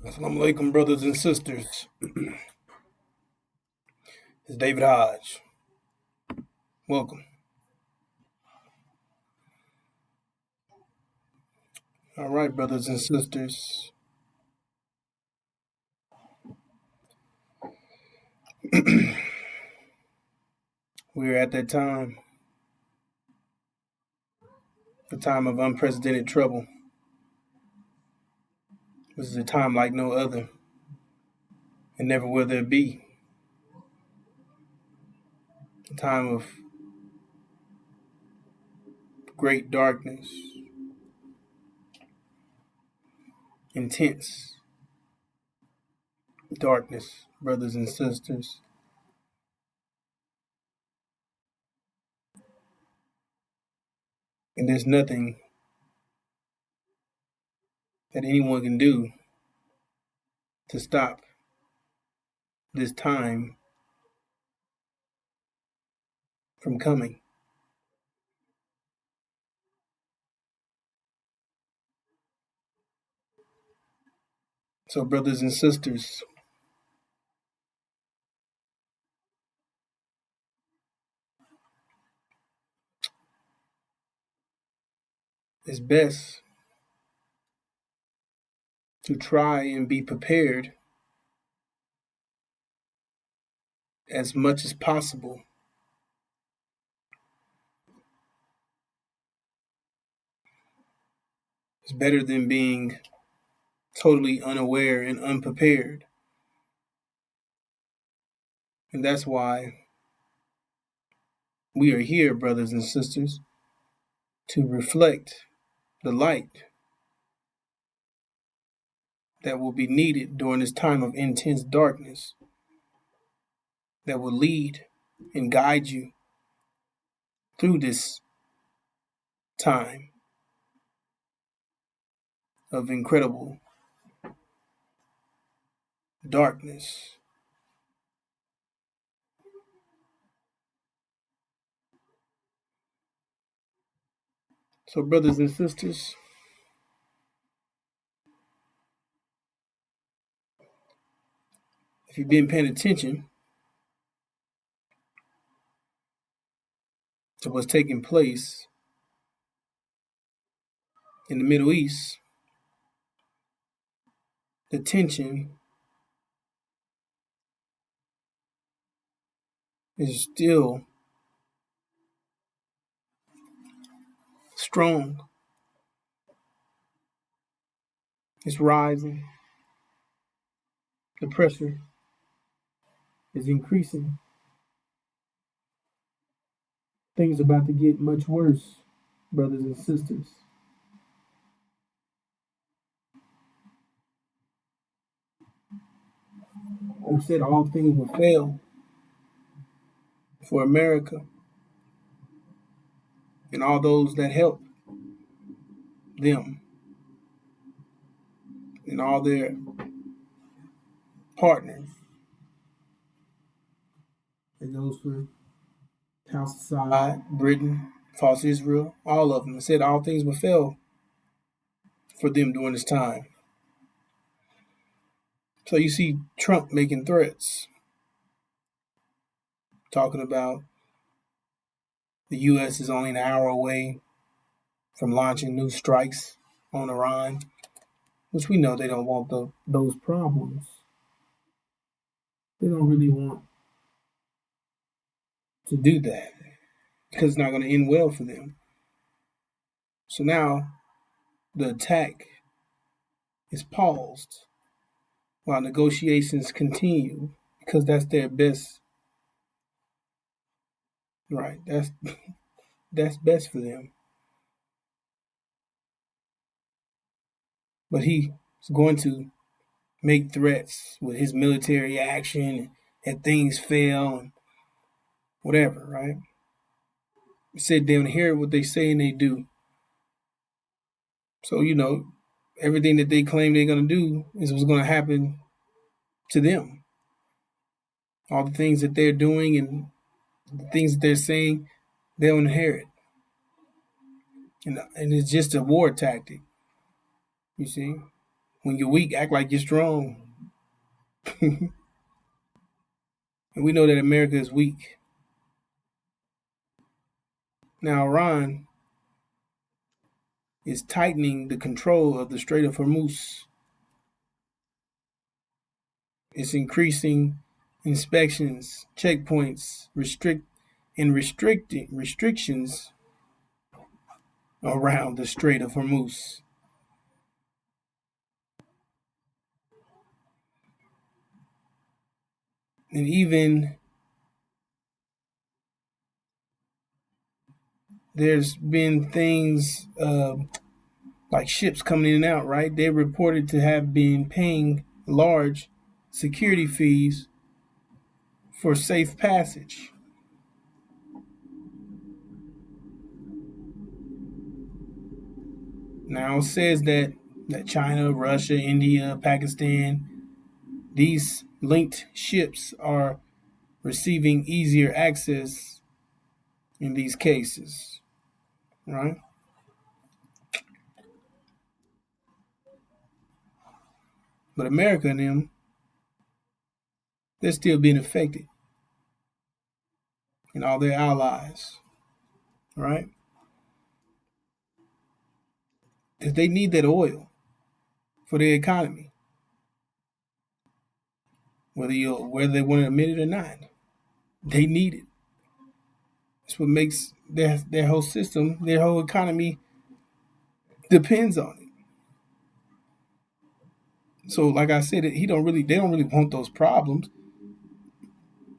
Assalamu alaikum, brothers and sisters. It's David Hodge. Welcome. All right, brothers and sisters. We're at that time, the time of unprecedented trouble. This is a time like no other, and never will there be. A time of great darkness, intense darkness, brothers and sisters. And there's nothing that anyone can do to stop this time from coming. So, brothers and sisters, it's best to try and be prepared as much as possible. It's better than being totally unaware and unprepared. And that's why we are here, brothers and sisters, to reflect the light that will be needed during this time of intense darkness, that will lead and guide you through this time of incredible darkness. So, brothers and sisters, if you've been paying attention to what's taking place in the Middle East, the tension is still strong. It's rising. The pressure is increasing. Things are about to get much worse, brothers and sisters. Who said all things will fail for America and all those that help them and all their partners. And those for House Assad, Britain, False Israel, all of them. It said all things will fail for them during this time. So you see Trump making threats, talking about the U.S. is only an hour away from launching new strikes on Iran, which we know they don't want those problems. They don't really want to do that because it's not going to end well for them. So now the attack is paused while negotiations continue because that's their best. Right, that's best for them. But he's going to make threats with his military action and things fail and whatever, right? He said they don't hear what they say and they do. So, everything that they claim they're going to do is what's going to happen to them. All the things that they're doing and the things that they're saying, they'll inherit. And it's just a war tactic, you see? When you're weak, act like you're strong. And we know that America is weak. Now, Iran is tightening the control of the Strait of Hormuz. It's increasing inspections, checkpoints, restrictions around the Strait of Hormuz. And even there's been things like ships coming in and out, right? They're reported to have been paying large security fees for safe passage. Now it says that China, Russia, India, Pakistan, these linked ships are receiving easier access in these cases, right? But America and them, they're still being affected, and all their allies, right? Because they need that oil for their economy, whether they want to admit it or not. They need it. It's what makes their whole system, their whole economy depends on it. So, like I said, they don't really want those problems.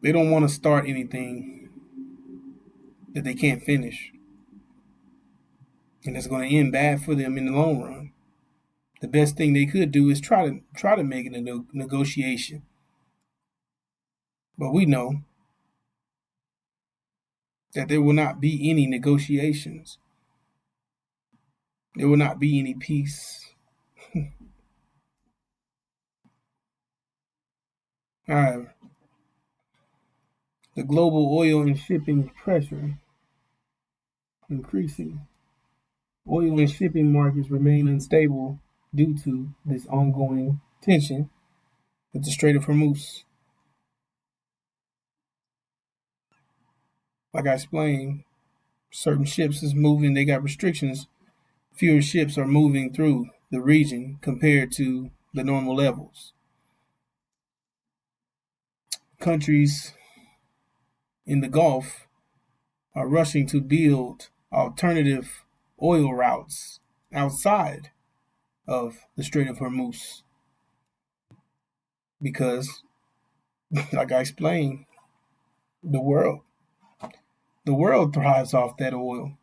They don't want to start anything that they can't finish, and it's going to end bad for them in the long run. The best thing they could do is try to make it a negotiation. But we know that there will not be any negotiations. There will not be any peace. However, the global oil and shipping pressure increasing. Oil and shipping markets remain unstable due to this ongoing tension with the Strait of Hormuz. Like I explained, certain ships is moving, they got restrictions. Fewer ships are moving through the region compared to the normal levels. Countries in the Gulf are rushing to build alternative oil routes outside of the Strait of Hormuz because, like I explained, the world thrives off that oil.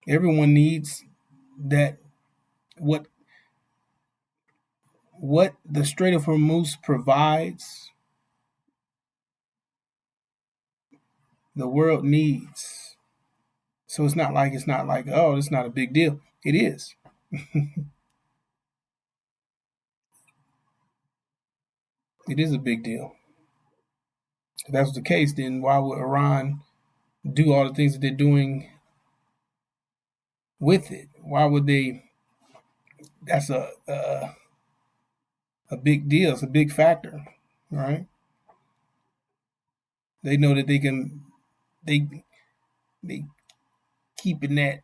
Everyone needs that. What the Strait of Hormuz provides, the world needs. So it's not like oh, it's not a big deal. It is. It is a big deal. If that was the case, then why would Iran do all the things that they're doing with it? Why would they? That's a big deal. It's a big factor, right? They know that they keeping that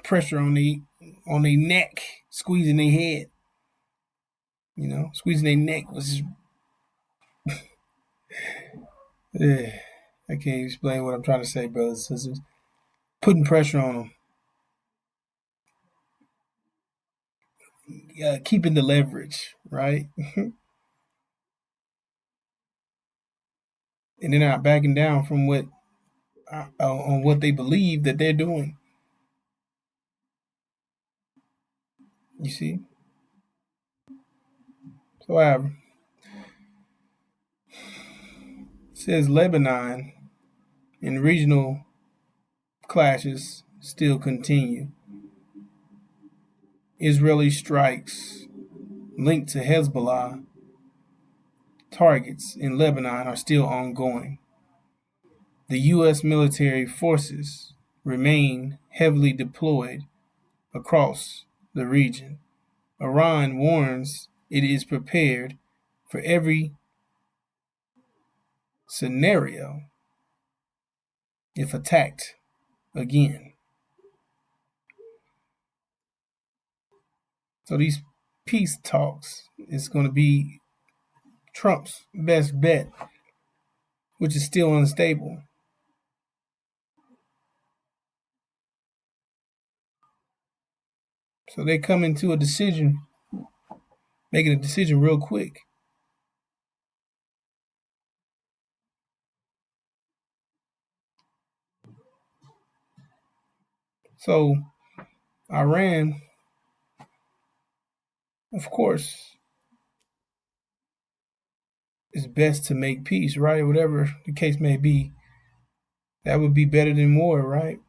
pressure on their neck, squeezing their head. Squeezing their neck was. I can't explain what I'm trying to say, brothers and sisters. Putting pressure on them. Keeping the leverage, right? And they're not backing down from what on what they believe that they're doing. You see? So, however, says Lebanon and regional clashes still continue. Israeli strikes linked to Hezbollah targets in Lebanon are still ongoing. The U.S. military forces remain heavily deployed across the region, Iran warns it is prepared for every scenario if attacked again. So these peace talks is going to be Trump's best bet, which is still unstable. So they come into a decision, making a decision real quick. So Iran, of course, is best to make peace, right? Whatever the case may be, that would be better than war, right?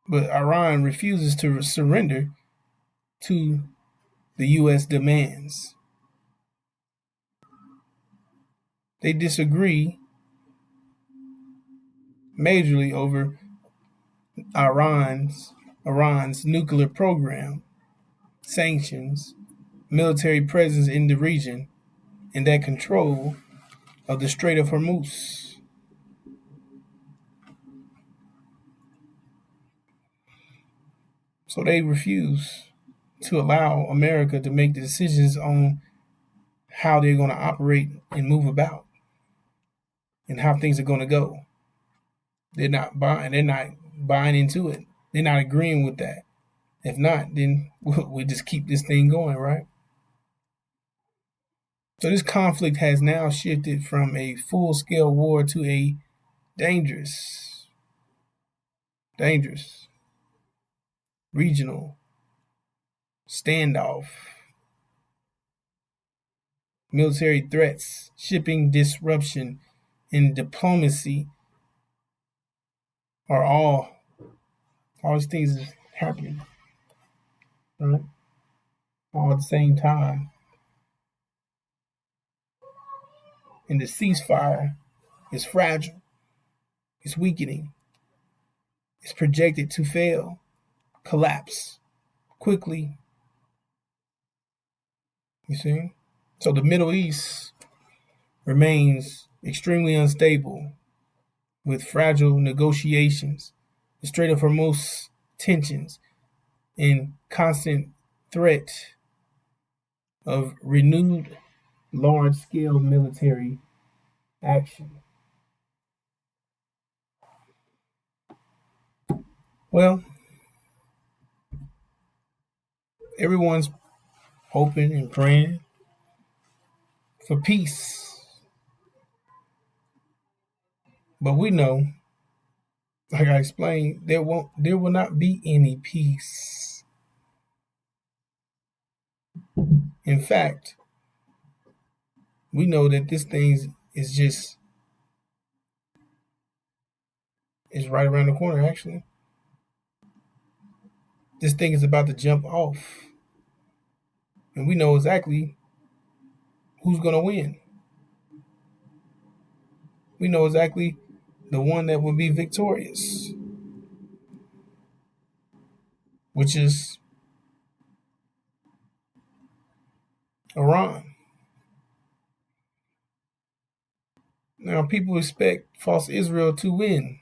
But Iran refuses to surrender to the U.S. demands. They disagree majorly over Iran's nuclear program, sanctions, military presence in the region, and that control of the Strait of Hormuz. So they refuse to allow America to make the decisions on how they're going to operate and move about and how things are going to go. They're not buying into it. They're not agreeing with that. If not, then we just keep this thing going, right? So this conflict has now shifted from a full-scale war to a dangerous regional standoff. Military threats, shipping disruption, and diplomacy are all these things happening, right? All at the same time. And the ceasefire is fragile, it's weakening, it's projected to fail, collapse quickly. You see? So the Middle East remains extremely unstable with fragile negotiations, the Strait of Hormuz tensions, and constant threat of renewed large-scale military action. Well, everyone's hoping and praying for peace. But we know, like I explained, there will not be any peace. In fact, we know that this thing is right around the corner, actually. This thing is about to jump off. And we know exactly who's going to win. We know exactly the one that will be victorious, which is Iran. Now, people expect false Israel to win,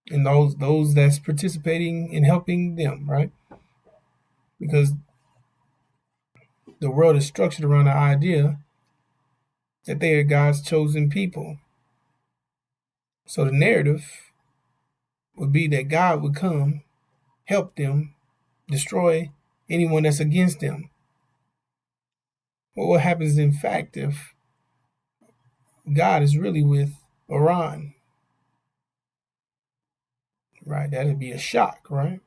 and those that's participating in helping them, right? Because the world is structured around the idea that they are God's chosen people. So the narrative would be that God would come, help them, destroy anyone that's against them. Well, what happens in fact if God is really with Iran? Right, that'd be a shock, right?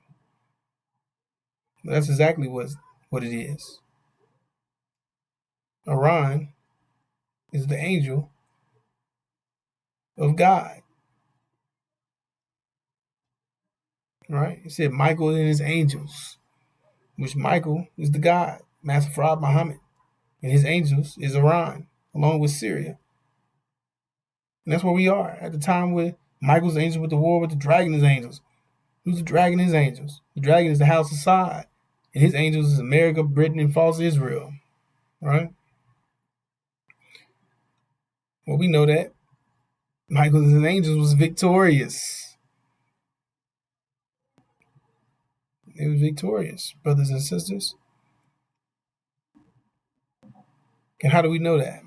But that's exactly what it is. Iran is the angel of God. Right? It said Michael and his angels, which Michael is the God, Master Farad Muhammad, and his angels is Iran, along with Syria. And that's where we are at the time with Michael's angels with the war with the dragon's angels. Who's the dragon and his angels? The dragon is the house of Sod, and his angels is America, Britain, and false Israel. Right? Well, we know that Michael and his angels was victorious. They was victorious, brothers and sisters. And how do we know that?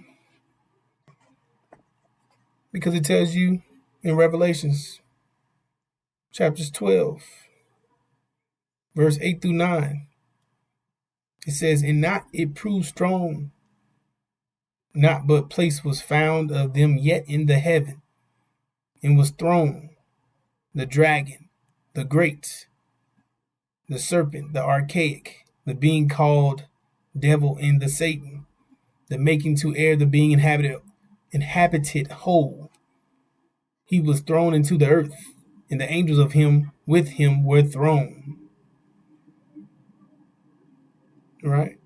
Because it tells you in Revelations chapters 12, verse 8 through 9. It says, and not it proved strong, not but place was found of them yet in the heaven, and was thrown the dragon, the great, the serpent, the archaic, the being called devil and the Satan, the making to air the being inhabited whole. He was thrown into the earth, and the angels of him with him were thrown. Right?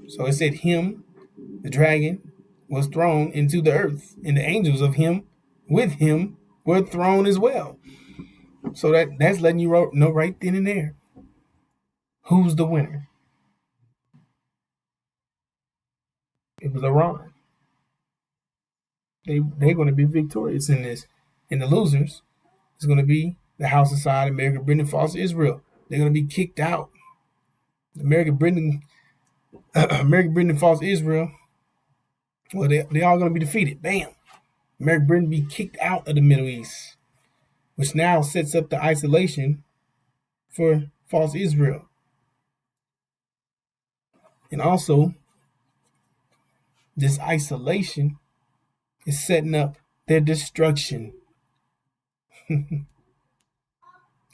So it said him, the dragon, was thrown into the earth, and the angels of him with him were thrown as well. So that's letting you know right then and there who's the winner. It was Iran. They're going to be victorious in this. And the losers is going to be the House of Sod, America, Britain, false Israel. They're going to be kicked out. America, Britain, and false Israel. Well, they all going to be defeated. Bam. America, Britain be kicked out of the Middle East, which now sets up the isolation for false Israel. And also, this isolation is setting up their destruction.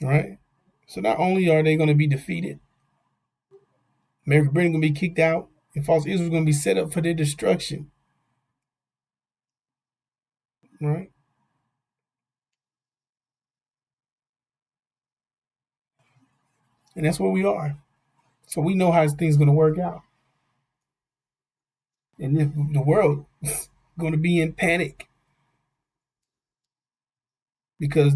Right? So not only are they going to be defeated, America, Britain going to be kicked out, and false Israel is going to be set up for their destruction. Right? And that's where we are. So we know how things going to work out. And if the world is going to be in panic because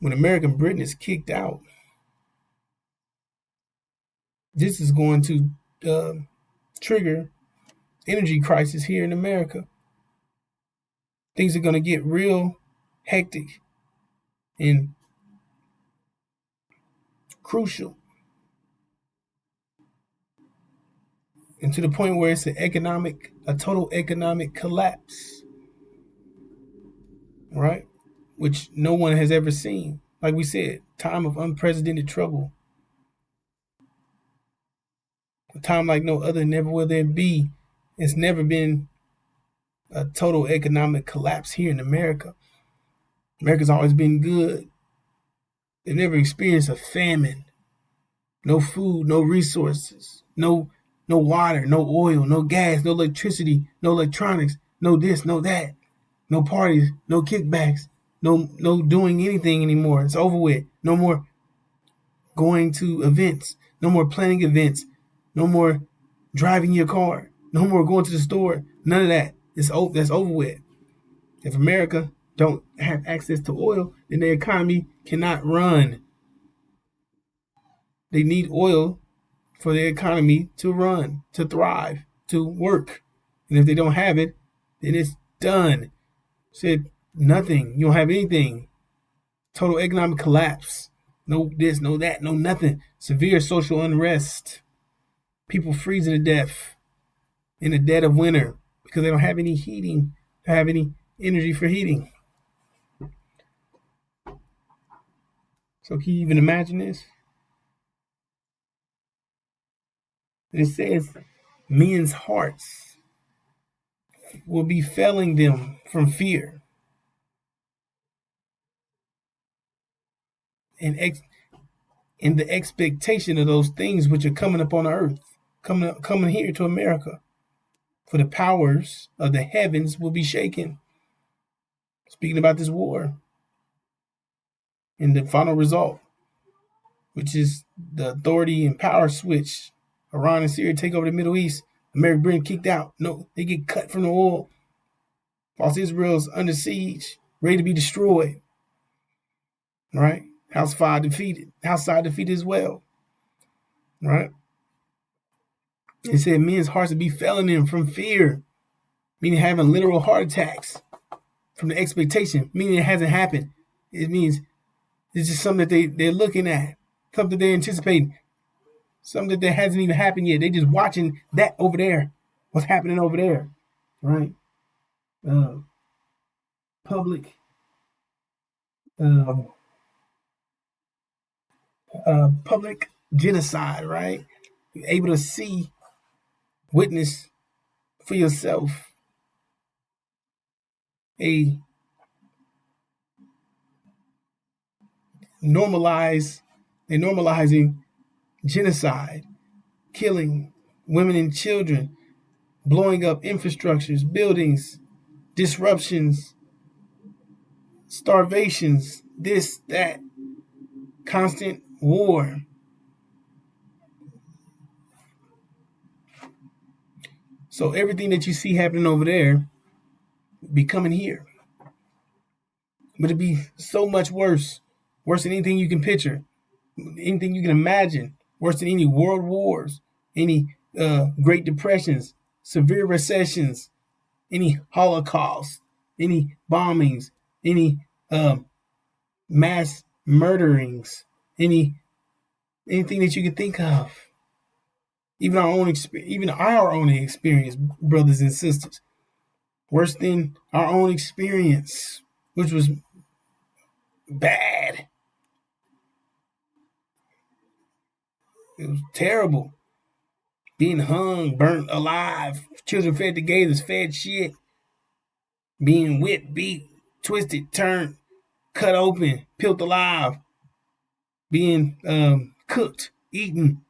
when American Britain is kicked out, this is going to trigger energy crisis here in America. Things are going to get real hectic and crucial, and to the point where it's a total economic collapse, right? Which no one has ever seen. Like we said, time of unprecedented trouble. A time like no other, never will there be. It's never been a total economic collapse here in America. America's always been good. They've never experienced a famine. No food, no resources, no water, no oil, no gas, no electricity, no electronics, no this, no that, no parties, no kickbacks, no doing anything anymore. It's over with. No more going to events, no more planning events, no more driving your car, no more going to the store. None of that. That's over with. If America don't have access to oil, then the economy cannot run. They need oil for the economy to run, to thrive, to work. And if they don't have it, then it's done. Said nothing. You don't have anything. Total economic collapse. No this, no that, no nothing. Severe social unrest. People freezing to death in the dead of winter because they don't have any heating, don't have any energy for heating. So can you even imagine this? It says men's hearts will be failing them from fear and in the expectation of those things which are coming upon the earth, coming here to America. For the powers of the heavens will be shaken. Speaking about this war and the final result, which is the authority and power switch. Iran and Syria take over the Middle East. America, Britain kicked out. No, they get cut from the oil. False Israel's under siege, ready to be destroyed. right? House fire defeated. House side defeated as well, right? It said men's hearts would be failing them from fear, meaning having literal heart attacks from the expectation, meaning it hasn't happened. It means it's just something that they're looking at, something they're anticipating, something that hasn't even happened yet. They're just watching that over there, what's happening over there, right? Uh, public uh, public genocide, right? You're able to see, witness for yourself a they're normalizing genocide, killing women and children, blowing up infrastructures, buildings, disruptions, starvations, this, that, constant war. So everything that you see happening over there be coming here. But it'd be so much worse. Worse than anything you can picture, anything you can imagine, worse than any world wars, any Great Depressions, severe recessions, any Holocaust, any bombings, any mass murderings, anything that you can think of. Even our own experience, brothers and sisters, worse than our own experience, which was bad. It was terrible. Being hung, burnt alive, children fed to gators, fed shit, being whipped, beat, twisted, turned, cut open, peeled alive, being cooked, eaten,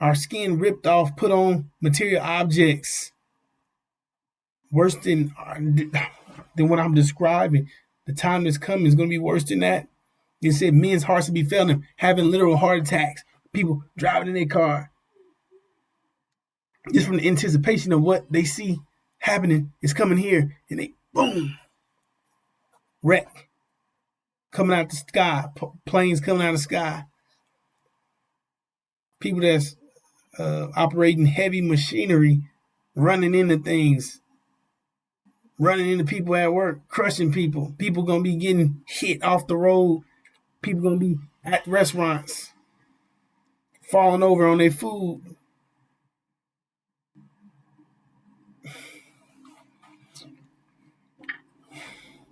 our skin ripped off, put on material objects. Worse than what I'm describing. The time that's coming is going to be worse than that. It said men's hearts will be failing them, having literal heart attacks. People driving in their car, just from the anticipation of what they see happening is coming here, and they boom, wreck coming out the sky, planes coming out of the sky. People that's operating heavy machinery, running into things, running into people at work, crushing people. People gonna be getting hit off the road. People gonna be at restaurants, falling over on their food.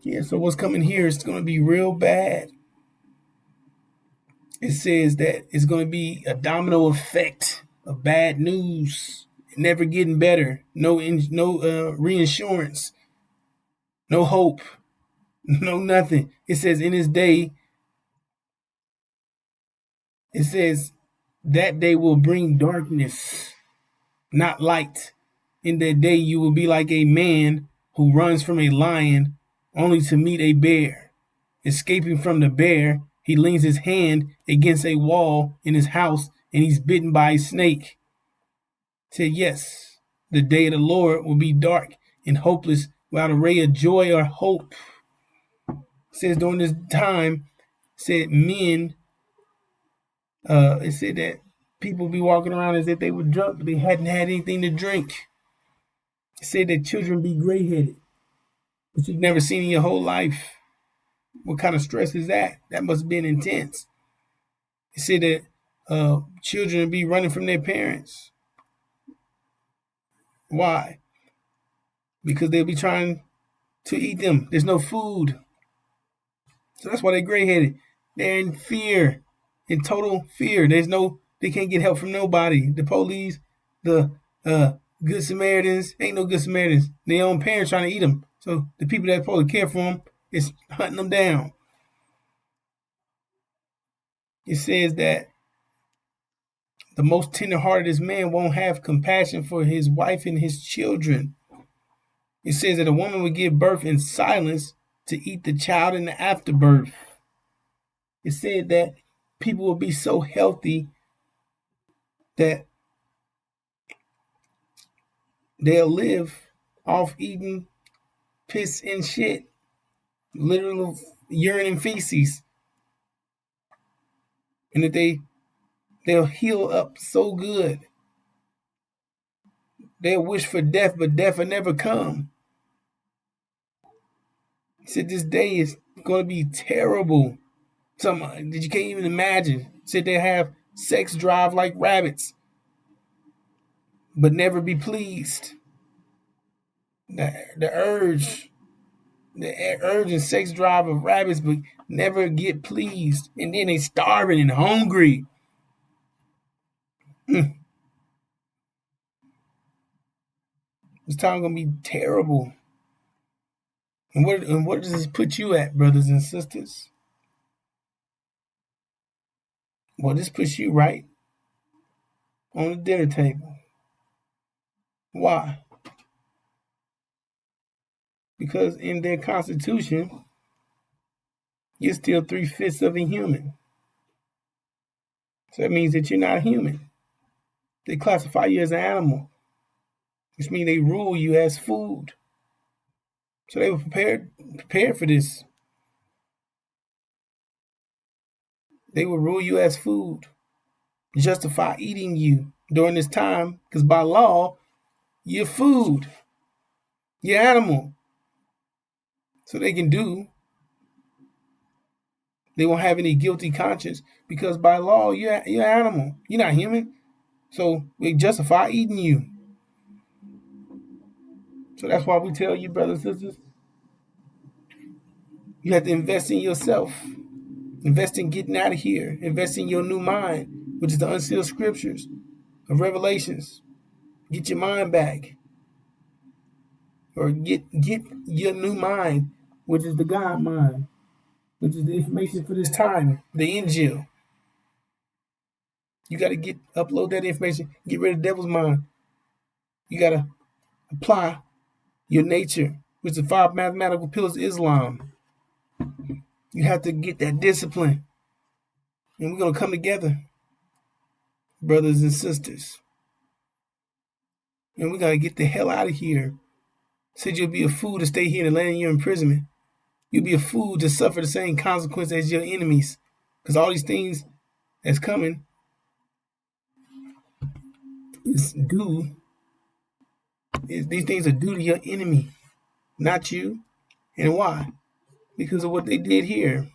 Yeah, so what's coming here is gonna be real bad. It says that it's gonna be a domino effect of bad news, never getting better. No reinsurance, no hope, no nothing. It says in this day, it says that day will bring darkness, not light. In that day you will be like a man who runs from a lion only to meet a bear. Escaping from the bear, he leans his hand against a wall in his house and he's bitten by a snake. Said, yes, the day of the Lord will be dark and hopeless without a ray of joy or hope. Says during this time, said men, it said that people be walking around as if they were drunk, but they hadn't had anything to drink. It said that children be gray-headed, but you've never seen in your whole life. What kind of stress is that? That must have been intense. It said that children be running from their parents. Why? Because they'll be trying to eat them. There's no food. So that's why they're gray-headed. They're in fear, in total fear. They can't get help from nobody. The police, the Good Samaritans, ain't no Good Samaritans. Their own parents trying to eat them. So the people that supposed to care for them is hunting them down. It says that the most tender-hearted man won't have compassion for his wife and his children. It says that a woman would give birth in silence to eat the child in the afterbirth. It said that people will be so healthy that they'll live off eating piss and shit. Literal urine and feces, and that they'll heal up so good. They'll wish for death, but death will never come. He said this day is going to be terrible. Something that you can't even imagine. He said they have sex drive like rabbits, but never be pleased. The urge and sex drive of rabbits, but never get pleased. And then they starving and hungry. This time gonna be terrible. And what does this put you at, brothers and sisters? Well, this puts you right on the dinner table. Why? Because in their constitution, you're still 3/5 of a human. So that means that you're not human. They classify you as an animal, which means they rule you as food. So they were prepared for this. They will rule you as food, justify eating you during this time, because by law, you're food, you're animal. So they won't have any guilty conscience, because by law, you're animal. You're not human. So they justify eating you. So that's why we tell you, brothers and sisters, you have to invest in yourself. Invest in getting out of here. Invest in your new mind, which is the unsealed scriptures of Revelations. Get your mind back. Or get your new mind, which is the God mind, which is the information for this time, the Injil. You got to upload that information. Get rid of the devil's mind. You got to apply your nature, which is the 5 mathematical pillars of Islam. You have to get that discipline. And we're going to come together, brothers and sisters. And we got to get the hell out of here. Said you'll be a fool to stay here in the land of your imprisonment. You'll be a fool to suffer the same consequence as your enemies. Because all these things that's coming is due. These things are due to your enemy, not you. And why? Because of what they did here.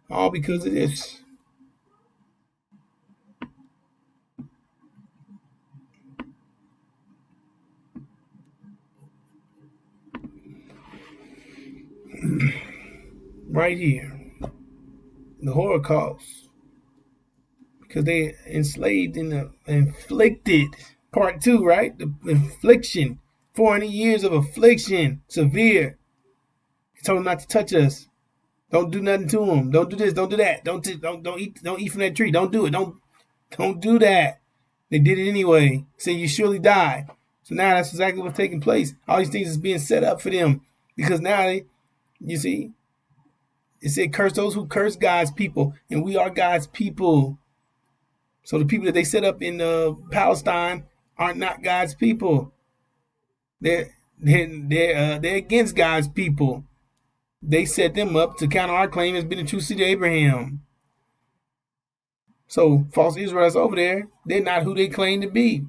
All because of this. Right here. The Holocaust. Because they enslaved and inflicted. Part 2, right? The infliction. 400 years of affliction. Severe. He told them not to touch us. Don't do nothing to them. Don't do this. Don't do that. Don't eat from that tree. Don't do it. Don't do that. They did it anyway. Say you surely die. So now that's exactly what's taking place. All these things is being set up for them because now you see, it said curse those who curse God's people, and we are God's people. So the people that they set up in Palestine are not God's people. They're against God's people. They set them up to counter our claim as being the true seed of Abraham. So false Israelites over there, they're not who they claim to be.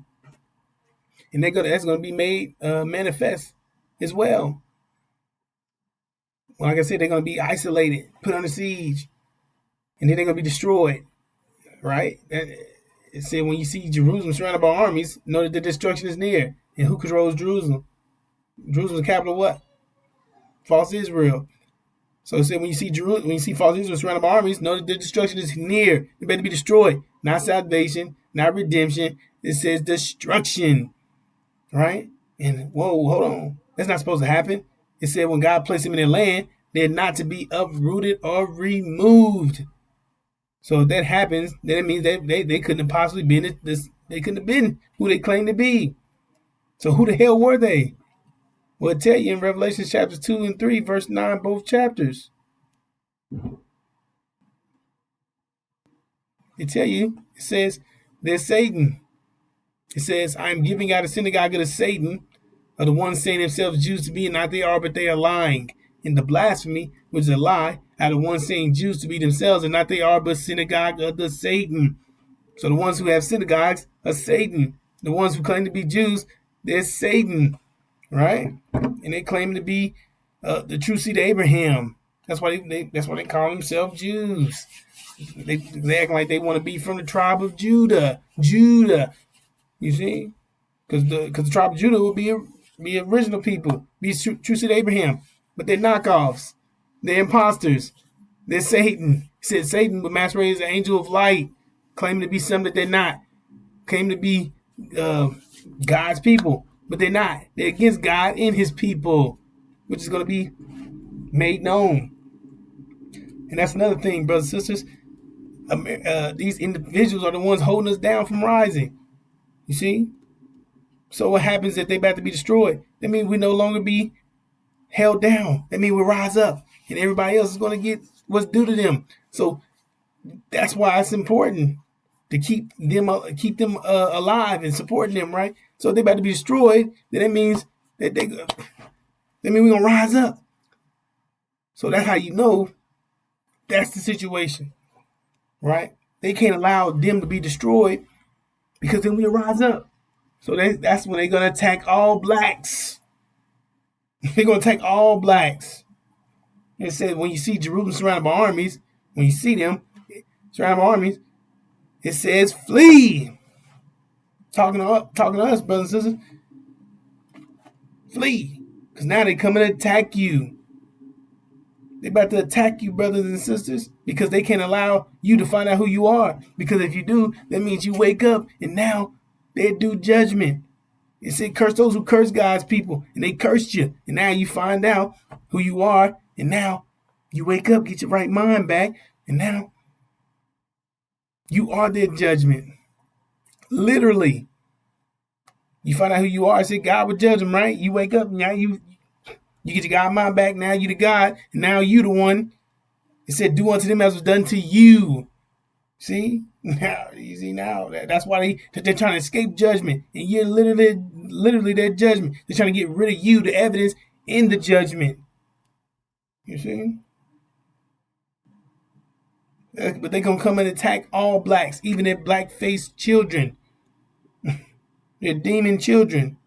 And that's going to be made manifest as well. Like I said, they're going to be isolated, put under siege, and then they're going to be destroyed, right? It said when you see Jerusalem surrounded by armies, know that the destruction is near. And who controls Jerusalem? Jerusalem is the capital of what? False Israel. So it said when you see false Israel surrounded by armies, know that the destruction is near. It better be destroyed. Not salvation, not redemption. It says destruction, right? And whoa, hold on. That's not supposed to happen. It said when God placed them in their land, they're not to be uprooted or removed. So if that happens, then it means that they couldn't have possibly been this. They couldn't have been who they claimed to be. So who the hell were they? Well, it tell you in Revelation chapters 2 and 3, verse 9, both chapters. It tell you, it says, there's Satan. It says, I am giving out a synagogue of Satan, of the ones saying themselves Jews to be, and not they are, but they are lying. And the blasphemy, which is a lie, out of the ones saying Jews to be themselves, and not they are, but synagogue of the Satan. So the ones who have synagogues are Satan. The ones who claim to be Jews, they're Satan, right? And they claim to be the true seed of Abraham. That's why they call themselves Jews. They act like they want to be from the tribe of Judah. You see, because the tribe of Judah will be original people, be true seed of Abraham, but they're knockoffs. They're imposters. They're Satan. He said Satan would masquerade as an angel of light, claiming to be something that they're not. Claim to be God's people, but they're not. They're against God and His people, which is going to be made known. And that's another thing, brothers and sisters. These individuals are the ones holding us down from rising. You see? So what happens if they about to be destroyed? That means we no longer be held down. That means we rise up, and everybody else is going to get what's due to them. So that's why it's important to keep them alive and supporting them, right? So if they about to be destroyed, then that means that we're gonna rise up. So that's how you know that's the situation, right? They can't allow them to be destroyed because then we rise up. So that's when they're gonna attack all blacks. They're gonna attack all blacks. It says when you see Jerusalem surrounded by armies, when you see them surrounded by armies, it says flee. Talking to us, brothers and sisters. Flee. Because now they come and attack you. They're about to attack you, brothers and sisters, because they can't allow you to find out who you are. Because if you do, that means you wake up and now they do judgment. It said curse those who curse God's people, and they cursed you. And now you find out who you are, and now you wake up, get your right mind back, and now you are their judgment. Literally. You find out who you are. I said God would judge them, right? You wake up, now you get your God mind back. Now you the God, and now you the one. It said, do unto them as was done to you. See? Now, you see now. That's why they're trying to escape judgment. And you're literally their judgment. They're trying to get rid of you, the evidence in the judgment. You see? But they're going to come and attack all blacks, even their black-faced children. Their demon children.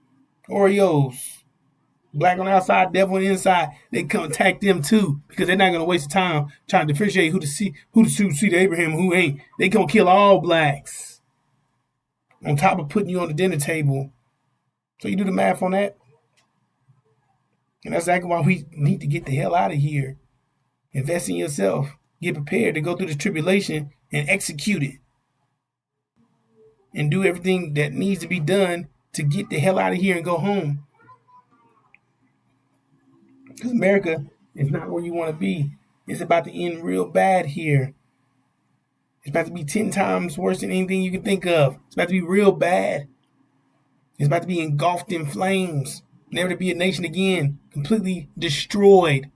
Oreos. Black on the outside, devil on the inside. They come attack them too, because they're not going to waste time trying to differentiate who the true seed of Abraham and who ain't. They going to kill all blacks. On top of putting you on the dinner table. So you do the math on that. And that's exactly why we need to get the hell out of here. Invest in yourself. Get prepared to go through the tribulation and execute it. And do everything that needs to be done to get the hell out of here and go home. Because America is not where you want to be. It's about to end real bad here. It's about to be 10 times worse than anything you can think of. It's about to be real bad. It's about to be engulfed in flames. Never to be a nation again. Completely destroyed.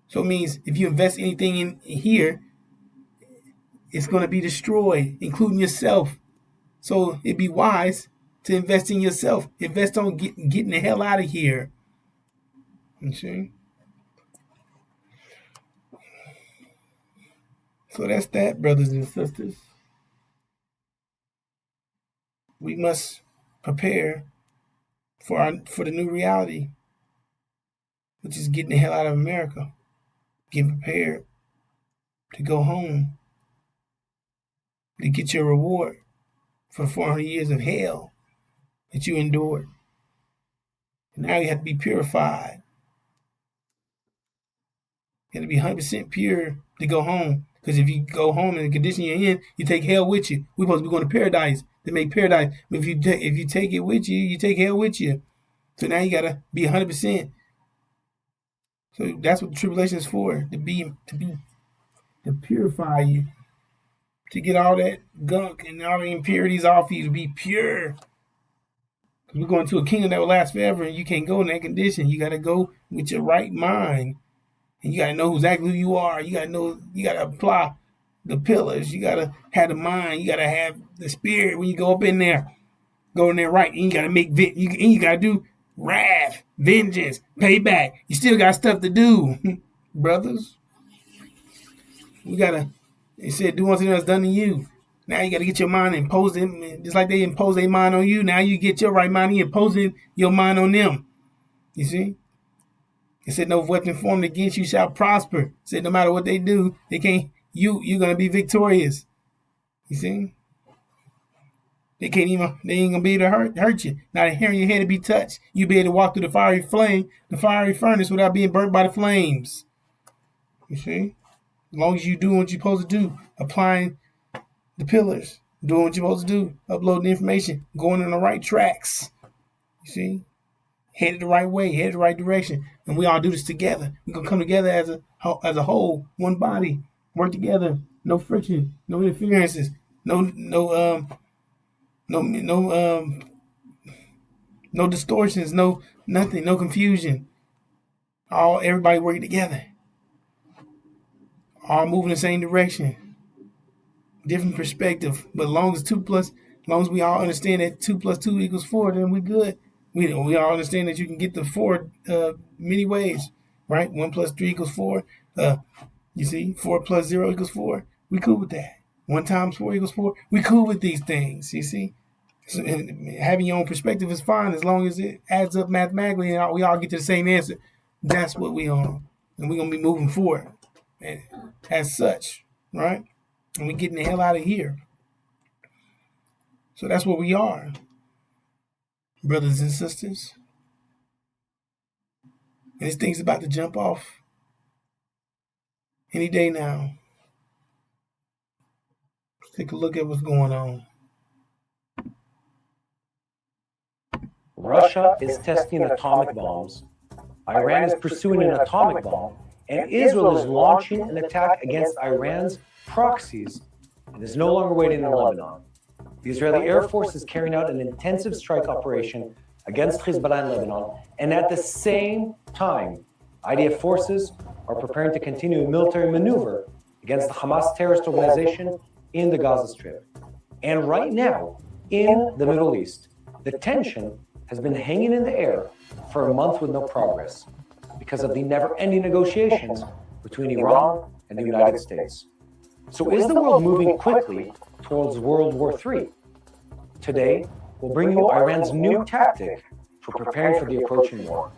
So it means if you invest anything in here, it's going to be destroyed, including yourself. So it'd be wise to invest in yourself. Invest on getting the hell out of here. You see? So that's that, brothers and sisters. We must prepare for the new reality, which is getting the hell out of America. Getting prepared to go home, to get your reward for 400 years of hell that you endured. And now you have to be purified. You have to be 100% pure to go home. Because if you go home in the condition you're in, you take hell with you. We're supposed to be going to paradise. They make paradise. But if you take it with you, you take hell with you. So now you got to be 100%. So that's what the tribulation is for. To purify you. To get all that gunk and all the impurities off you, to be pure. Because we're going to a kingdom that will last forever, and you can't go in that condition. You got to go with your right mind. And you got to know exactly who you are. You got to apply the pillars. You got to have the mind. You got to have the spirit when you go up in there. go in there right. And you got to you got to do wrath, vengeance, payback. You still got stuff to do, brothers. We got to, they said, do something that's done to you. Now you got to get your mind imposed in, just like they impose their mind on you. Now you get your right mind and imposing your mind on them. You see? It said, no weapon formed against you shall prosper. It said, no matter what they do, they can't, you're going to be victorious. You see? They ain't gonna be able to hurt you. Not hearing your head to be touched. You be able to walk through the fiery furnace without being burnt by the flames. You see? As long as you do what you're supposed to do, applying the pillars, doing what you're supposed to do, uploading the information, going on the right tracks. You see? Headed the right way, headed the right direction. And we all do this together. We're gonna come together as a whole, one body, work together, no friction, no interferences, no distortions, no nothing, no confusion. Everybody working together. All moving the same direction. Different perspective. But as long as we all understand that 2 + 2 = 4, then we good. We all understand that you can get the 4 many ways, right? 1 + 3 = 4. You see, 4 + 0 = 4. We cool with that. 1 × 4 = 4. We cool with these things. You see, so, having your own perspective is fine as long as it adds up mathematically and we all get to the same answer. That's what we on, and we're gonna be moving forward as such, right? And we getting the hell out of here. So that's what we are, brothers and sisters. And this thing's about to jump off any day now. Let's take a look at what's going on. Russia is testing atomic bombs, Iran is pursuing an atomic bomb, and Israel is launching an attack against Iran's proxies and is no longer waiting in Lebanon. The Israeli Air Force is carrying out an intensive strike operation against Hezbollah in Lebanon, and at the same time, IDF forces are preparing to continue a military maneuver against the Hamas terrorist organization in the Gaza Strip. And right now, in the Middle East, the tension has been hanging in the air for a month with no progress because of the never-ending negotiations between Iran and the United States. So is the world moving quickly towards World War III? Today, we'll bring you Iran's new tactic for preparing for the approaching war.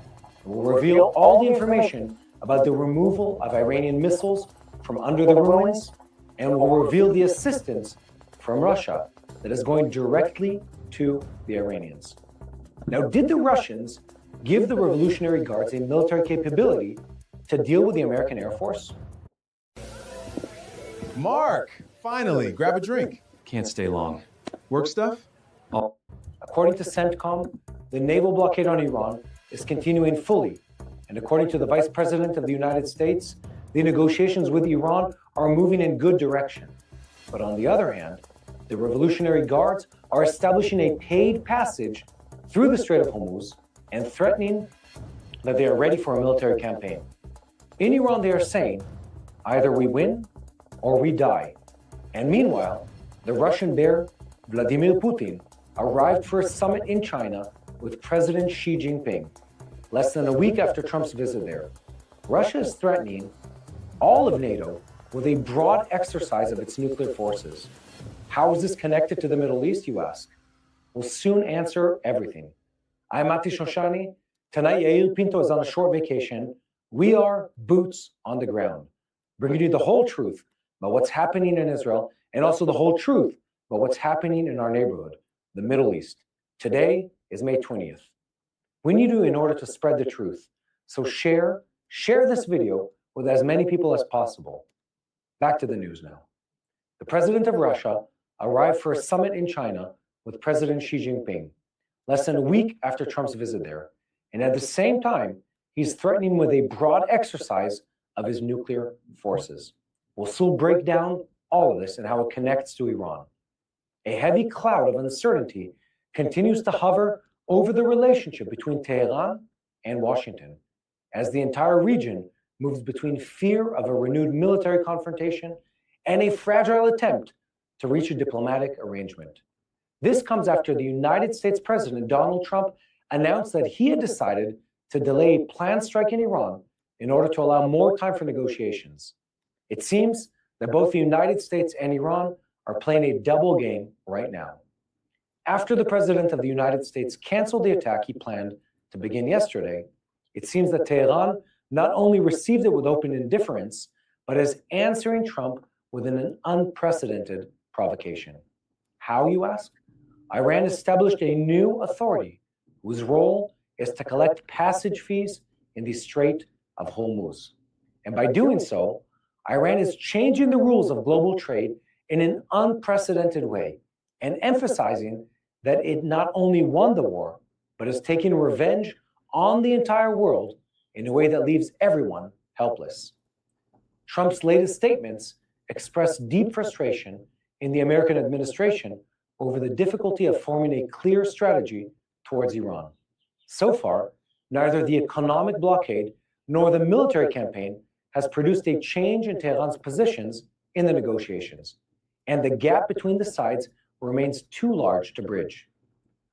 We'll reveal all the information about the removal of Iranian missiles from under the ruins, and we'll reveal the assistance from Russia that is going directly to the Iranians. Now, did the Russians give the Revolutionary Guards a military capability to deal with the American Air Force? Mark, finally, grab a drink. Can't stay long. Work stuff? According to CENTCOM, the naval blockade on Iran is continuing fully. And according to the Vice President of the United States, the negotiations with Iran are moving in good direction. But on the other hand, the Revolutionary Guards are establishing a paid passage through the Strait of Hormuz and threatening that they are ready for a military campaign. In Iran, they are saying, either we win or we die. And meanwhile, the Russian bear, Vladimir Putin, arrived for a summit in China with President Xi Jinping, less than a week after Trump's visit there. Russia is threatening all of NATO with a broad exercise of its nuclear forces. How is this connected to the Middle East, you ask? We'll soon answer everything. I'm Mati Shoshani. Tonight, Yair Pinto is on a short vacation. We are boots on the ground, bringing you the whole truth about what's happening in Israel and also the whole truth about what's happening in our neighborhood, the Middle East. Today is May 20th. We need you in order to spread the truth. So share this video with as many people as possible. Back to the news now. The president of Russia arrived for a summit in China with President Xi Jinping, less than a week after Trump's visit there. And at the same time, he's threatening with a broad exercise of his nuclear forces. We'll soon break down all of this and how it connects to Iran. A heavy cloud of uncertainty continues to hover over the relationship between Tehran and Washington, as the entire region moves between fear of a renewed military confrontation and a fragile attempt to reach a diplomatic arrangement. This comes after the United States President Donald Trump announced that he had decided to delay a planned strike in Iran in order to allow more time for negotiations. It seems that both the United States and Iran are playing a double game right now. After the President of the United States canceled the attack he planned to begin yesterday, it seems that Tehran not only received it with open indifference, but is answering Trump with an unprecedented provocation. How, you ask? Iran established a new authority whose role is to collect passage fees in the Strait of Hormuz. And by doing so, Iran is changing the rules of global trade in an unprecedented way and emphasizing that it not only won the war, but is taking revenge on the entire world in a way that leaves everyone helpless. Trump's latest statements express deep frustration in the American administration over the difficulty of forming a clear strategy towards Iran. So far, neither the economic blockade nor the military campaign has produced a change in Tehran's positions in the negotiations, and the gap between the sides remains too large to bridge.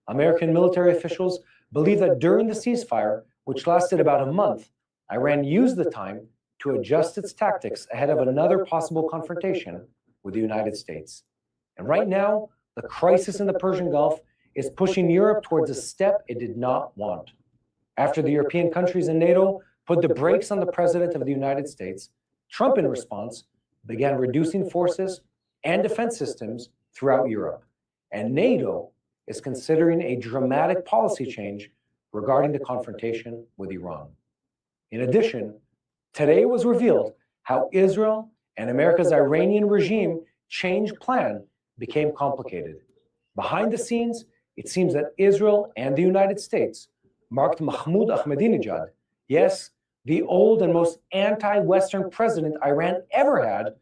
American military officials believe that during the ceasefire, which lasted about a month, Iran used the time to adjust its tactics ahead of another possible confrontation with the United States. And right now, the crisis in the Persian Gulf is pushing Europe towards a step it did not want. After the European countries in NATO put the brakes on the President of the United States, Trump, in response, began reducing forces and defense systems throughout Europe. And NATO is considering a dramatic policy change regarding the confrontation with Iran. In addition, today it was revealed how Israel and America's Iranian regime change plan became complicated. Behind the scenes, it seems that Israel and the United States marked Mahmoud Ahmadinejad, yes, the old and most anti-Western president Iran ever had,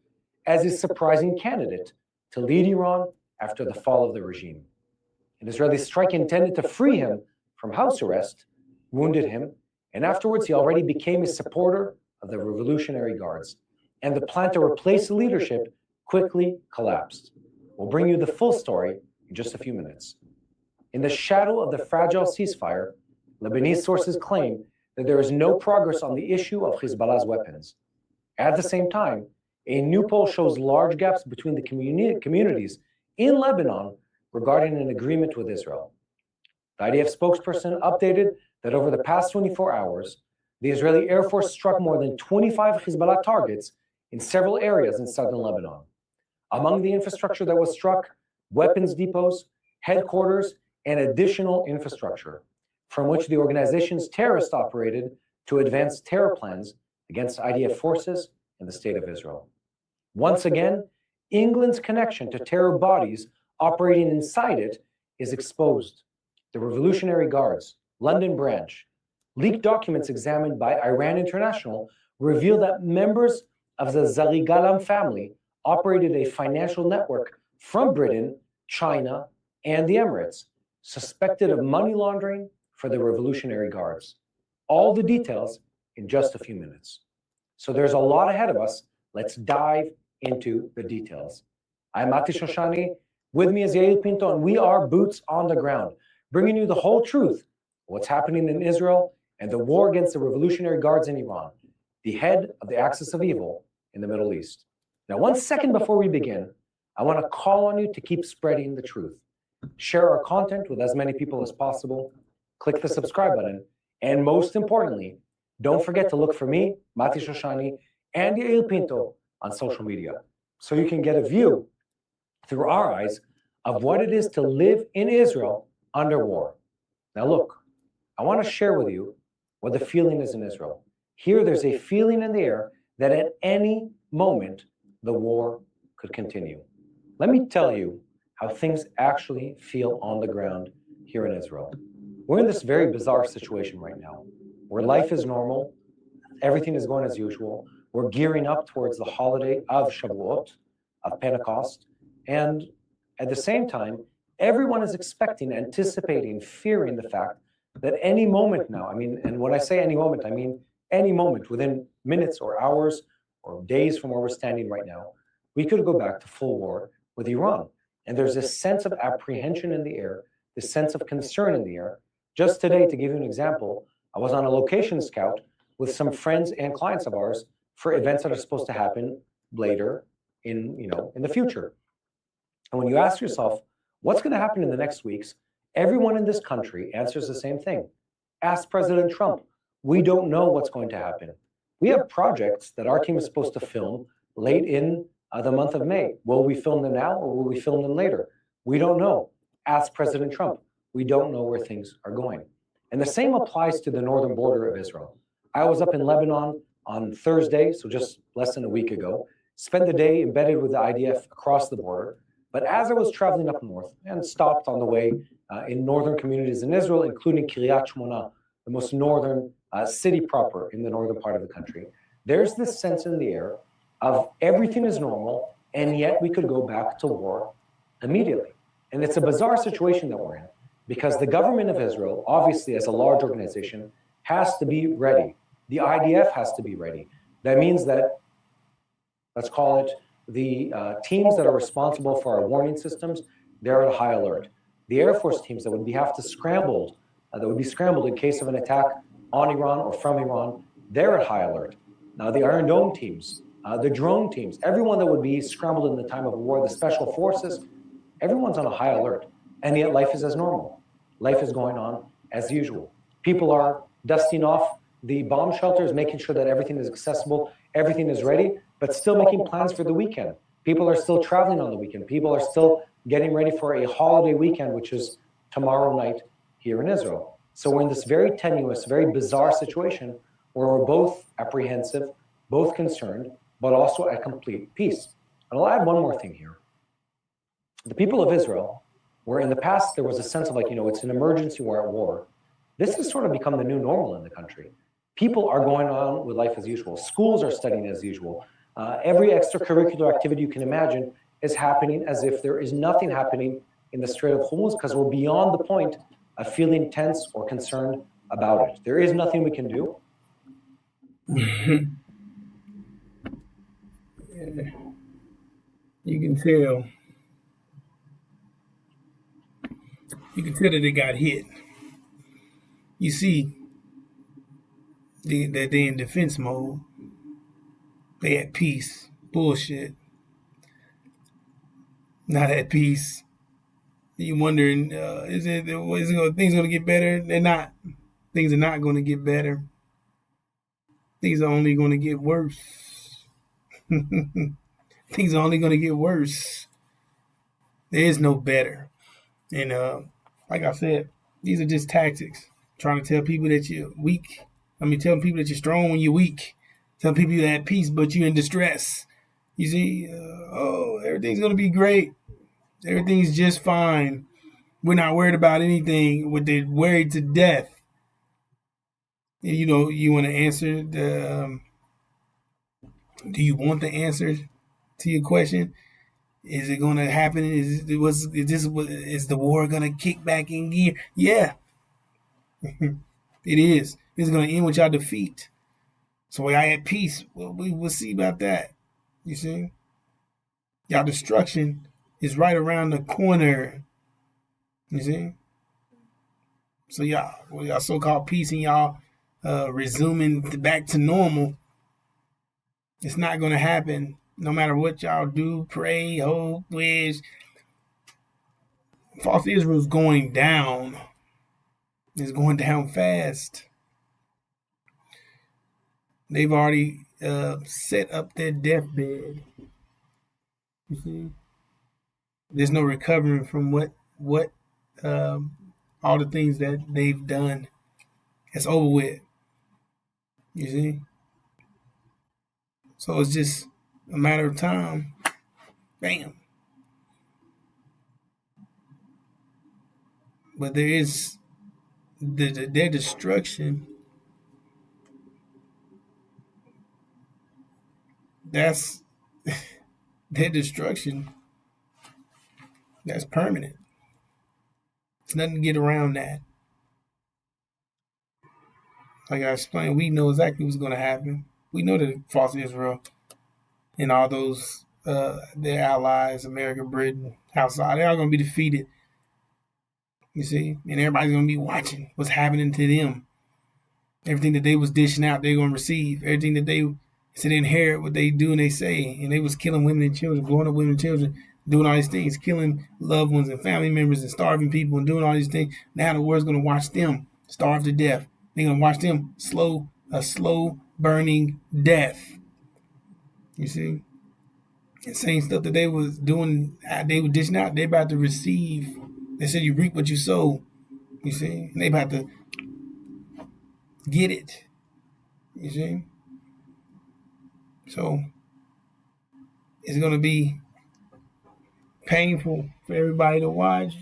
as a surprising candidate to lead Iran after the fall of the regime. An Israeli strike intended to free him from house arrest wounded him, and afterwards he already became a supporter of the Revolutionary Guards, and the plan to replace the leadership quickly collapsed. We'll bring you the full story in just a few minutes. In the shadow of the fragile ceasefire, Lebanese sources claim that there is no progress on the issue of Hezbollah's weapons. At the same time, a new poll shows large gaps between the communities in Lebanon regarding an agreement with Israel. The IDF spokesperson updated that over the past 24 hours, the Israeli Air Force struck more than 25 Hezbollah targets in several areas in southern Lebanon. Among the infrastructure that was struck, weapons depots, headquarters, and additional infrastructure, from which the organization's terrorists operated to advance terror plans against IDF forces in the State of Israel. Once again, England's connection to terror bodies operating inside it is exposed. The Revolutionary Guards, London branch, leaked documents examined by Iran International reveal that members of the Zarigalam family operated a financial network from Britain, China, and the Emirates, suspected of money laundering for the Revolutionary Guards. All the details in just a few minutes. So there's a lot ahead of us. Let's dive into the details. I'm Mati Shoshani. With me is Yael Pinto, and we are boots on the ground, bringing you the whole truth, what's happening in Israel and the war against the Revolutionary Guards in Iran, the head of the axis of evil in the Middle East. Now, 1 second before we begin, I want to call on you to keep spreading the truth. Share our content with as many people as possible. Click the subscribe button. And most importantly, don't forget to look for me, Mati Shoshani, and Yael Pinto on social media, so you can get a view through our eyes of what it is to live in Israel under war. Now look, I want to share with you what the feeling is in Israel. Here, there's a feeling in the air that at any moment, the war could continue. Let me tell you how things actually feel on the ground here in Israel. We're in this very bizarre situation right now, where life is normal, everything is going as usual. We're gearing up towards the holiday of Shavuot, of Pentecost, and at the same time, everyone is expecting, anticipating, fearing the fact that any moment now, and when I say any moment, I mean any moment within minutes or hours or days from where we're standing right now, we could go back to full war with Iran. And there's this sense of apprehension in the air, this sense of concern in the air. Just today, to give you an example, I was on a location scout with some friends and clients of ours for events that are supposed to happen later in the future. And when you ask yourself, what's going to happen in the next weeks? Everyone in this country answers the same thing. Ask President Trump. We don't know what's going to happen. We have projects that our team is supposed to film late in the month of May. Will we film them now or will we film them later? We don't know. Ask President Trump. We don't know where things are going. And the same applies to the northern border of Israel. I was up in Lebanon on Thursday, so just less than a week ago, spent the day embedded with the IDF across the border. But as I was traveling up north and stopped on the way in northern communities in Israel, including Kiryat Shmona, the most northern city proper in the northern part of the country, there's this sense in the air of everything is normal, and yet we could go back to war immediately. And it's a bizarre situation that we're in, because the government of Israel, obviously as a large organization, has to be ready. The IDF has to be ready. That means that, let's call it, the teams that are responsible for our warning systems, they're at high alert. The Air Force teams that would be scrambled in case of an attack on Iran or from Iran, they're at high alert. Now the Iron Dome teams, the drone teams, everyone that would be scrambled in the time of war, the special forces, everyone's on a high alert. And yet life is as normal. Life is going on as usual. People are dusting off the bomb shelters, making sure that everything is accessible, everything is ready, but still making plans for the weekend. People are still traveling on the weekend. People are still getting ready for a holiday weekend, which is tomorrow night here in Israel. So we're in this very tenuous, very bizarre situation where we're both apprehensive, both concerned, but also at complete peace. And I'll add one more thing here. The people of Israel, where in the past there was a sense of it's an emergency, we're at war. This has sort of become the new normal in the country. People are going on with life as usual. Schools are studying as usual. Every extracurricular activity you can imagine is happening as if there is nothing happening in the Strait of Hormuz, because we're beyond the point of feeling tense or concerned about it. There is nothing we can do. You can tell. You can tell that they got hit. You see that they in defense mode. They at peace. Bullshit. Not at peace. You wondering, things gonna get better? They're not. Things are not gonna get better. Things are only gonna get worse. Things are only gonna get worse. There is no better. And like I said, these are just tactics. Trying to tell people that you're weak. Telling people that you're strong when you're weak. Telling people you're at peace, but you're in distress. You see, everything's gonna be great. Everything's just fine. We're not worried about anything. They're worried to death. And, you want to answer the. Do you want the answer to your question? Is it going to happen? Is the war going to kick back in gear? Yeah, it is. It's going to end with y'all defeat. So I at peace. We'll see about that. You see, y'all destruction is right around the corner. You see, so y'all so-called peace and y'all resuming back to normal. It's not going to happen. No matter what y'all do, pray, hope, wish. False Israel's going down. It's going down fast. They've already set up their deathbed. You see? There's no recovering from what all the things that they've done. It's over with. You see? So it's just a matter of time. Bam. But there is their destruction. That's their destruction. That's permanent. There's nothing to get around that. Like I explained, we know exactly what's going to happen. We know that false Israel and all those their allies, America, Britain, outside. They're all going to be defeated. You see? And everybody's going to be watching what's happening to them. Everything that they was dishing out, they're going to receive. Everything that they said inherit what they do and they say. And they was killing women and children, blowing up women and children, doing all these things, killing loved ones and family members and starving people and doing all these things. Now the world's going to watch them starve to death. They're going to watch them a slow burning death. You see? The same stuff that they was doing, they were dishing out, they about to receive. They said you reap what you sow. You see? And they about to get it. You see? So it's going to be painful for everybody to watch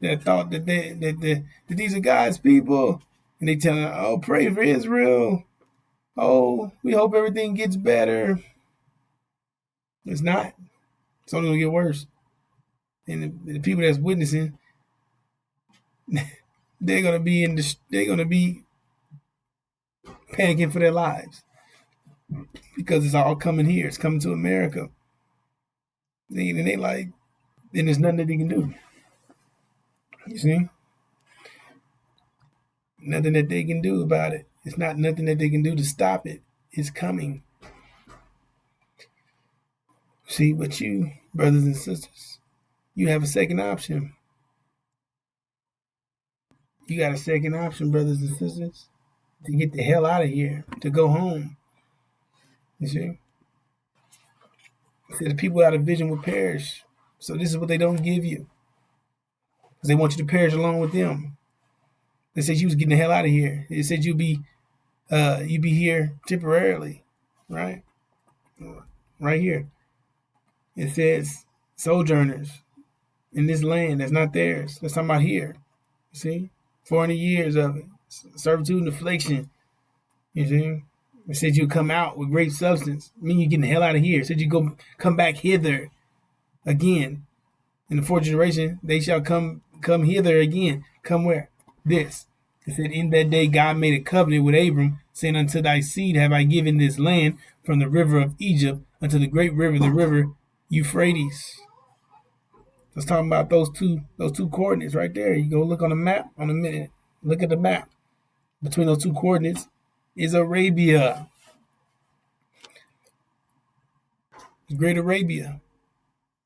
that thought that that these are God's people. And they telling, oh, pray for Israel. Oh, we hope everything gets better. It's not. It's only going to get worse. And the people that's witnessing, they're going to be panicking for their lives because it's all coming here. It's coming to America. And they like, then there's nothing that they can do. You see? Nothing that they can do about it. It's not nothing that they can do to stop it. It's coming. See, but you, brothers and sisters, you have a second option. You got a second option, brothers and sisters, to get the hell out of here, to go home. You see? See, the people without a vision will perish. So this is what they don't give you. Because they want you to perish along with them. They said you was getting the hell out of here. They said you'd be here temporarily, right? Right here. It says sojourners in this land that's not theirs. That's talking about here. You see? 400 years of it. Servitude and affliction. You see? It said you come out with great substance. I mean, you're getting the hell out of here. It said you come back hither again. In the fourth generation, they shall come hither again. Come where? This. It said, in that day God made a covenant with Abram, saying, unto thy seed have I given this land, from the river of Egypt unto the great river, the river Euphrates. Let's talk about those two coordinates right there. You go look on the map on a minute. Look at the map. Between those two coordinates is Arabia. Great Arabia,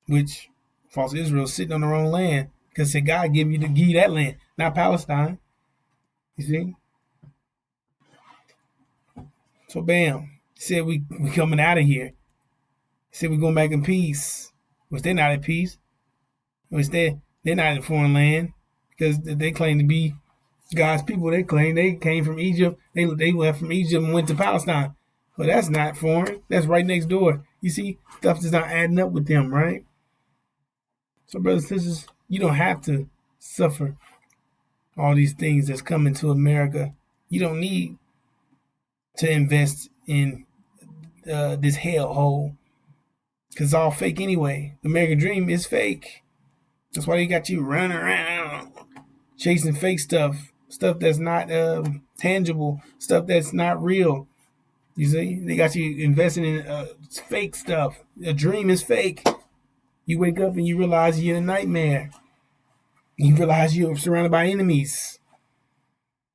which false Israel sitting on their own land because said God give you that land, not Palestine. You see? So bam, said we coming out of here. Said we going back in peace, which they're not at peace. Which they're not in foreign land because they claim to be God's people. They claim they came from Egypt. They left from Egypt and went to Palestine. But that's not foreign. That's right next door. You see, stuff is not adding up with them, right? So brothers and sisters, you don't have to suffer all these things that's coming to America. You don't need to invest in this hellhole because it's all fake anyway. The American dream is fake. That's why they got you running around chasing fake stuff that's not tangible, stuff that's not real. You see, they got you investing in fake stuff. A dream is fake. You wake up and you realize you're in a nightmare. You realize you're surrounded by enemies,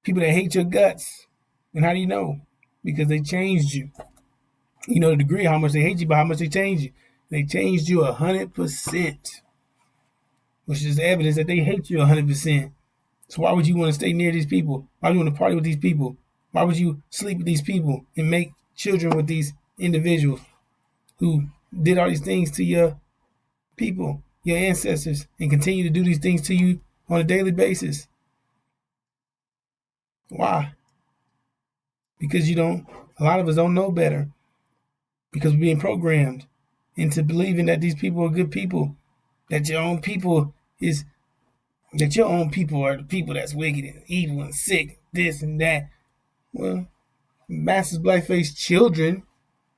people that hate your guts. And how do you know? Because they changed you. You know the degree of how much they hate you, but how much they changed you. They changed you 100%. Which is evidence that they hate you 100%. So why would you want to stay near these people? Why would you want to party with these people? Why would you sleep with these people and make children with these individuals who did all these things to your people, your ancestors, and continue to do these things to you on a daily basis? Why? Because a lot of us don't know better. Because we're being programmed into believing that these people are good people, that your own people are the people that's wicked and evil and sick, this and that. Well, Master's black-faced children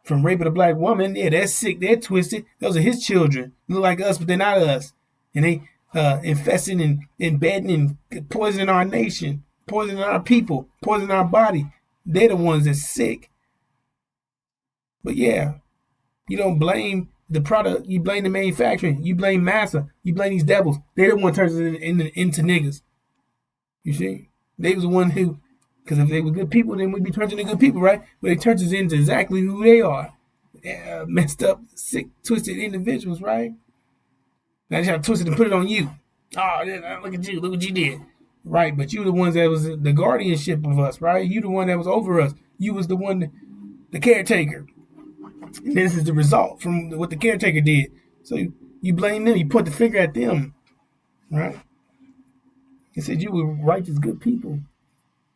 from raping a black woman, yeah, they're sick, they're twisted. Those are his children. They look like us, but they're not us. And they infesting and embedding and poisoning our nation, poisoning our people, poisoning our body. They're the ones that's sick. But yeah, you don't blame the product, you blame the manufacturing, you blame massa, you blame these devils. They're the one turns it into niggas. You see? They was the one who, because if they were good people, then we'd be turned into good people, right? But it turns us into exactly who they are. Messed up, sick, twisted individuals, right? Now they try to twist it and put it on you. Oh, look at you, look what you did. Right, but you the ones that was the guardianship of us, right? You the one that was over us. You was the one, the caretaker. And this is the result from what the caretaker did. So you blame them, you point the finger at them, right? He said you were righteous, good people.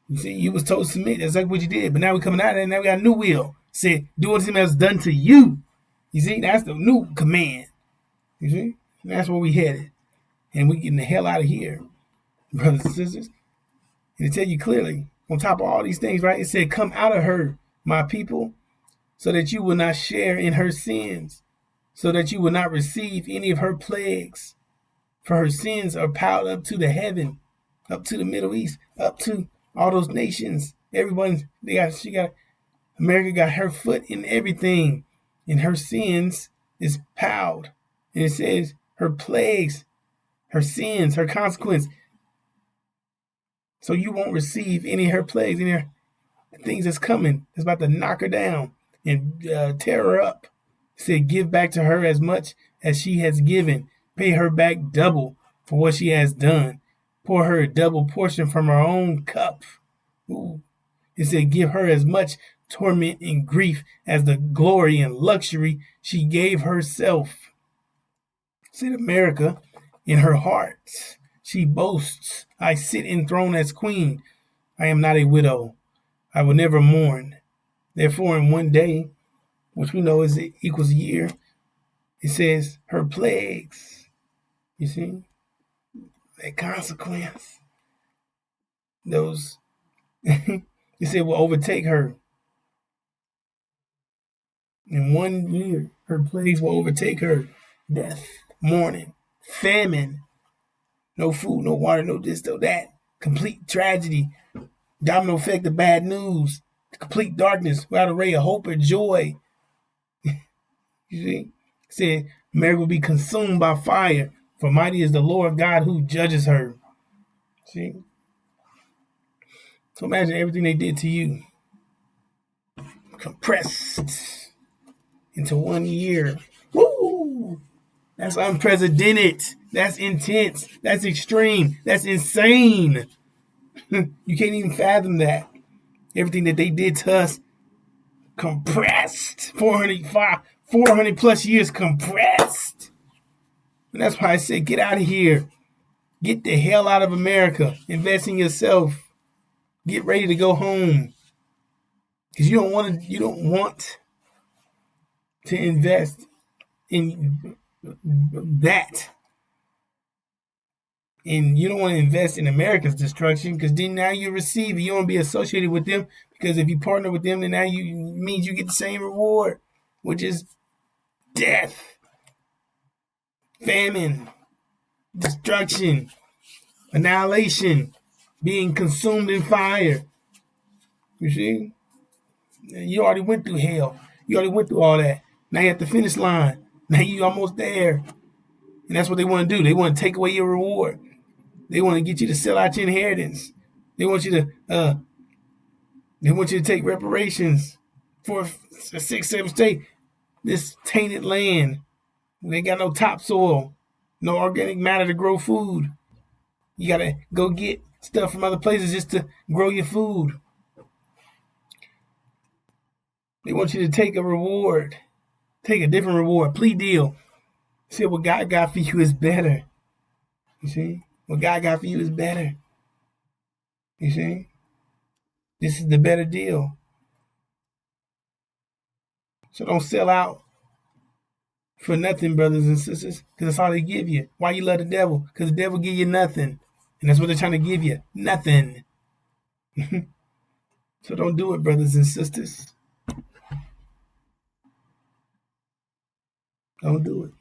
You see, you was told to submit. That's like what you did. But now we're coming out of it, now we got a new will. Said, do what him has done to you. You see, that's the new command. You see? And that's where we headed. And we getting the hell out of here, brothers and sisters. And to tell you clearly, on top of all these things, right? It said, come out of her, my people, so that you will not share in her sins, so that you will not receive any of her plagues. For her sins are piled up to the heaven, up to the Middle East, up to all those nations. Everyone, America got her foot in everything. And her sins is piled. And it says her plagues, her sins, her consequence. So you won't receive any of her plagues, any of her things that's coming. It's about to knock her down and tear her up. It said, give back to her as much as she has given. Pay her back double for what she has done. Pour her a double portion from her own cup. Ooh. It said, give her as much torment and grief as the glory and luxury she gave herself. Said America, in her heart, she boasts, I sit enthroned as queen. I am not a widow. I will never mourn. Therefore, in one day, which we know is equals a year, it says her plagues. You see? That consequence. Those, it said, will overtake her. In 1 year, her plagues will overtake her. Death, mourning, famine, no food, no water, no this, no that. Complete tragedy, domino effect of bad news, complete darkness without a ray of hope or joy. You see? It said, Mary will be consumed by fire, for mighty is the Lord God who judges her. See? So imagine everything they did to you. Compressed into 1 year. Woo! That's unprecedented. That's intense. That's extreme. That's insane. You can't even fathom that. Everything that they did to us, compressed. 400 plus years compressed. And that's why I said, get out of here. Get the hell out of America. Invest in yourself. Get ready to go home. Because you don't want to invest in that. And you don't want to invest in America's destruction, because then now you receive it. You don't want to be associated with them, because if you partner with them, then now means you get the same reward, which is death, famine, destruction, annihilation, being consumed in fire. You see? You already went through hell. You already went through all that. Now you're at the finish line. Now you're almost there. And that's what they want to do. They want to take away your reward. They want to get you to sell out your inheritance. They want you to take reparations for a 6-7 state. This tainted land. They got no topsoil, no organic matter to grow food. You gotta go get stuff from other places just to grow your food. They want you to take a reward, take a different reward, plea deal. See, what God got for you is better. You see? What God got for you is better. You see? This is the better deal. So don't sell out for nothing, brothers and sisters, because that's all they give you. Why you love the devil? Because the devil give you nothing. And that's what they're trying to give you. Nothing. So don't do it, brothers and sisters. Don't do it.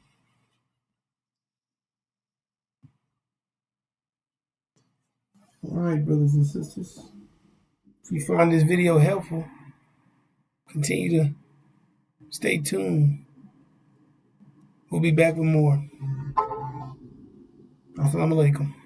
All right, brothers and sisters. If you find this video helpful, continue to stay tuned. We'll be back with more. Assalamu alaikum.